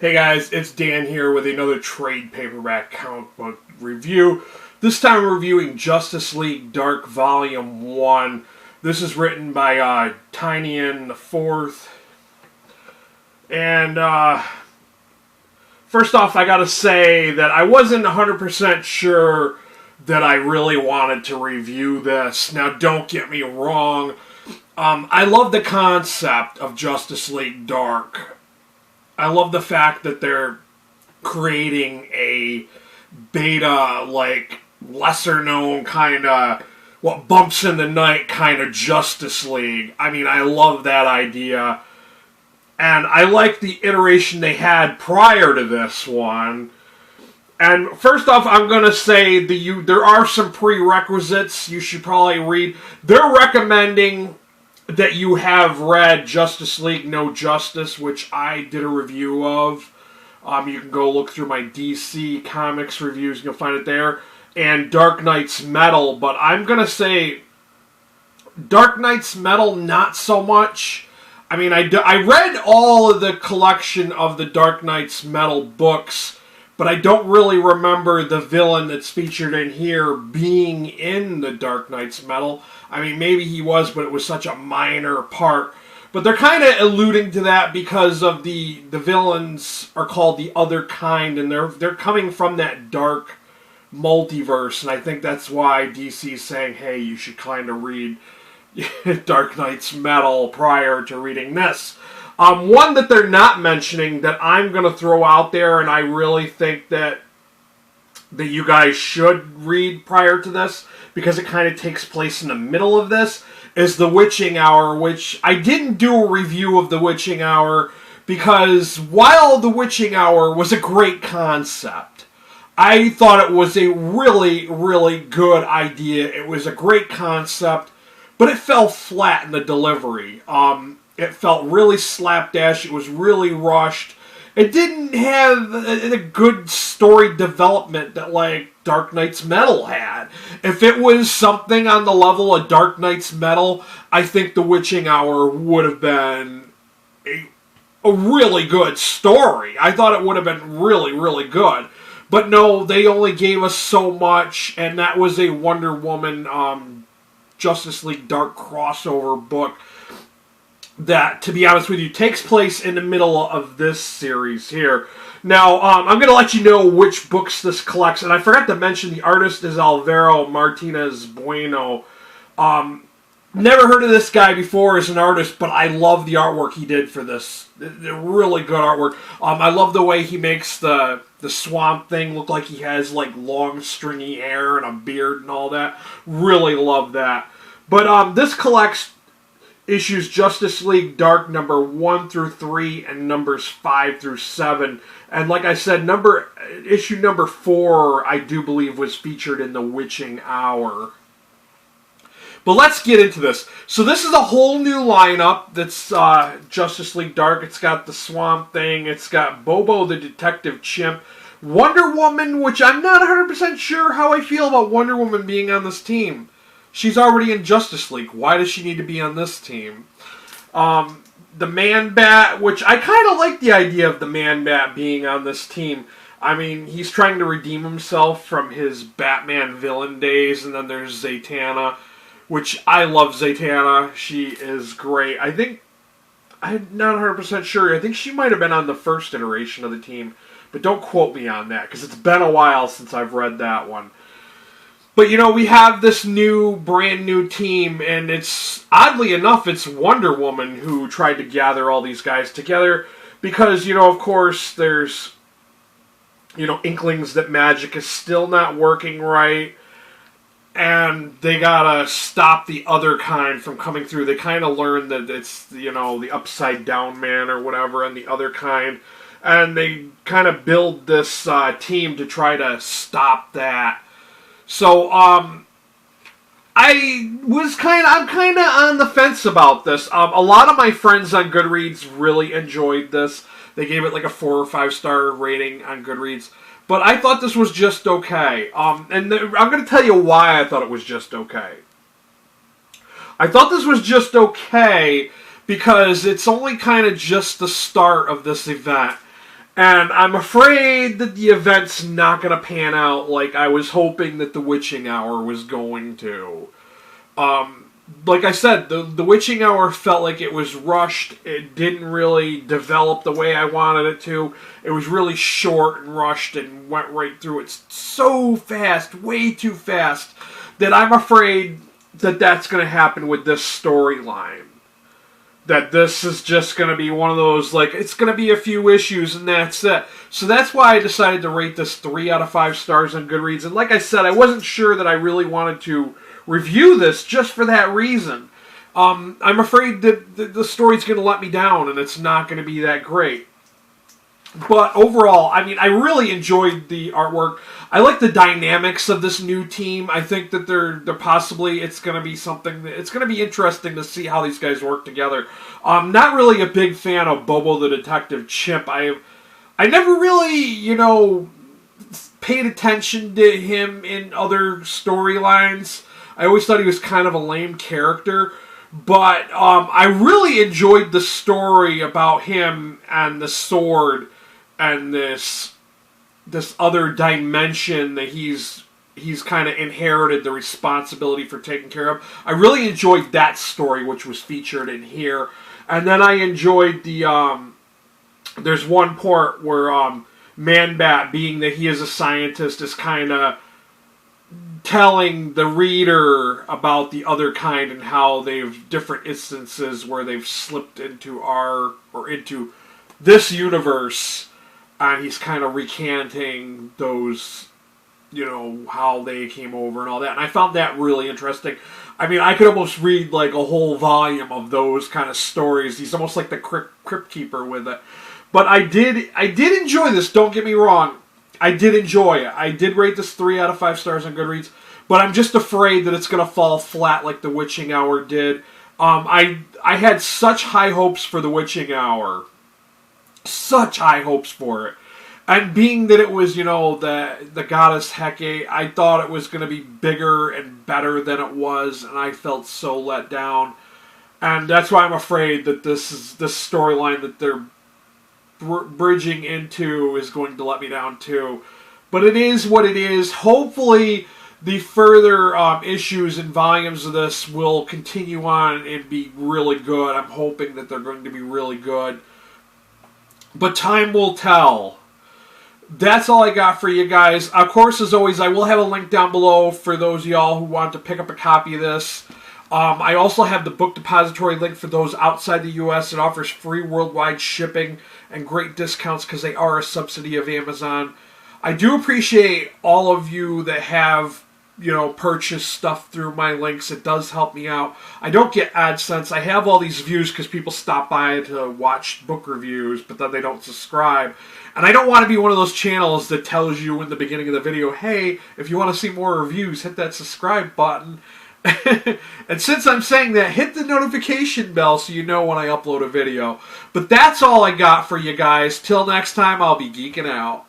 Hey guys, it's Dan here with another trade paperback comic book review. This time we're reviewing Justice League Dark Volume 1. This is written by Tynion IV. And first off, I gotta say that I wasn't 100% sure that I really wanted to review this. Now, don't get me wrong. I love the concept of Justice League Dark. I love the fact that they're creating a beta, like, lesser-known kind of, what bumps in the night kind of Justice League. I mean, I love that idea. And I like the iteration they had prior to this one. And first off, I'm going to say there are some prerequisites you should probably read. They're recommending that you have read Justice League No Justice, which I did a review of. You can go look through my DC Comics reviews and you'll find it there. And Dark Knight's Metal, but I'm going to say Dark Knight's Metal, not so much. I mean, I read all of the collection of the Dark Knight's Metal books, but I don't really remember the villain that's featured in here being in the Dark Knight's Metal. I mean, maybe he was, but it was such a minor part. But they're kind of alluding to that because of the villains are called the Other Kind, and they're coming from that dark multiverse, and I think that's why DC's saying, hey, you should kind of read Dark Knight's Metal prior to reading this. One that they're not mentioning that I'm going to throw out there, and I really think that you guys should read prior to this, because it kind of takes place in the middle of this, is The Witching Hour, which I didn't do a review of The Witching Hour, because while The Witching Hour was a great concept, I thought it was a really, really good idea. It was a great concept, but it fell flat in the delivery. It felt really slapdash. It was really rushed. It didn't have a good story development that, like, Dark Knight's Metal had. If it was something on the level of Dark Knight's Metal, I think The Witching Hour would have been a really good story. I thought it would have been really, really good. But no, they only gave us so much, and that was a Wonder Woman Justice League Dark crossover book that, to be honest with you, takes place in the middle of this series here. Now, I'm going to let you know which books this collects, and I forgot to mention the artist is Alvaro Martinez Bueno. Never heard of this guy before as an artist, but I love the artwork he did for this. Really good artwork. I love the way he makes the Swamp Thing look like he has, like, long stringy hair and a beard and all that. Really love that. But this collects issues Justice League Dark number 1 through 3 and numbers 5 through 7. And like I said, issue number 4, I do believe, was featured in The Witching Hour. But let's get into this. So this is a whole new lineup that's Justice League Dark. It's got the Swamp Thing. It's got Bobo the Detective Chimp. Wonder Woman, which I'm not 100% sure how I feel about Wonder Woman being on this team. She's already in Justice League. Why does she need to be on this team? The Man-Bat, which I kind of like the idea of the Man-Bat being on this team. I mean, he's trying to redeem himself from his Batman villain days. And then there's Zatanna, which I love Zatanna. She is great. I'm not 100% sure. I think she might have been on the first iteration of the team. But don't quote me on that, because it's been a while since I've read that one. But, you know, we have this brand new team, and it's, oddly enough, it's Wonder Woman who tried to gather all these guys together. Because, you know, of course, there's, you know, inklings that magic is still not working right. And they gotta stop the Other Kind from coming through. They kind of learn that it's, you know, the Upside Down Man or whatever, and the Other Kind. And they kind of build this team to try to stop that. So, I'm kind of on the fence about this. A lot of my friends on Goodreads really enjoyed this. They gave it like a 4 or 5 star rating on Goodreads. But I thought this was just okay. I'm going to tell you why I thought it was just okay. I thought this was just okay because it's only kind of just the start of this event. And I'm afraid that the event's not going to pan out like I was hoping that The Witching Hour was going to. Like I said, the Witching Hour felt like it was rushed. It didn't really develop the way I wanted it to. It was really short and rushed and went right through it so fast, way too fast, that I'm afraid that that's going to happen with this storyline. That this is just going to be one of those, like, it's going to be a few issues and that's it. So that's why I decided to rate this 3 out of 5 stars on Goodreads. And like I said, I wasn't sure that I really wanted to review this just for that reason. I'm afraid that the story's going to let me down and it's not going to be that great. But overall, I mean, I really enjoyed the artwork. I like the dynamics of this new team. I think that they're possibly, it's going to be something, it's going to be interesting to see how these guys work together. I'm not really a big fan of Bobo the Detective Chimp. I never really, paid attention to him in other storylines. I always thought he was kind of a lame character. But I really enjoyed the story about him and the sword and this other dimension that he's kind of inherited the responsibility for taking care of. I really enjoyed that story, which was featured in here. And then I enjoyed the there's one part where Man-Bat, being that he is a scientist, is kind of telling the reader about the other kind and how they've different instances where they've slipped into into this universe, and he's kind of recanting those, how they came over and all that. And I found that really interesting. I mean, I could almost read like a whole volume of those kind of stories. He's almost like the Crypt Keeper with it. But I did enjoy this, don't get me wrong. I did enjoy it. I did rate this 3 out of 5 stars on Goodreads, but I'm just afraid that it's going to fall flat like The Witching Hour did. I had such high hopes for The Witching Hour. Such high hopes for it. And being that it was, the goddess Hecate, I thought it was going to be bigger and better than it was, and I felt so let down. And that's why I'm afraid that this storyline that they're bridging into is going to let me down too. But it is what it is. Hopefully the further issues and volumes of this will continue on and be really good. I'm hoping that they're going to be really good. But time will tell. That's all I got for you guys. Of course, as always, I will have a link down below for those of y'all who want to pick up a copy of this. I also have the book depository link for those outside the U.S. It offers free worldwide shipping and great discounts because they are a subsidy of Amazon. I do appreciate all of you that have, purchased stuff through my links. It does help me out. I don't get AdSense. I have all these views because people stop by to watch book reviews, but then they don't subscribe. And I don't want to be one of those channels that tells you in the beginning of the video, hey, if you want to see more reviews, hit that subscribe button. And since I'm saying that, hit the notification bell so you know when I upload a video. But that's all I got for you guys. Till next time, I'll be geeking out.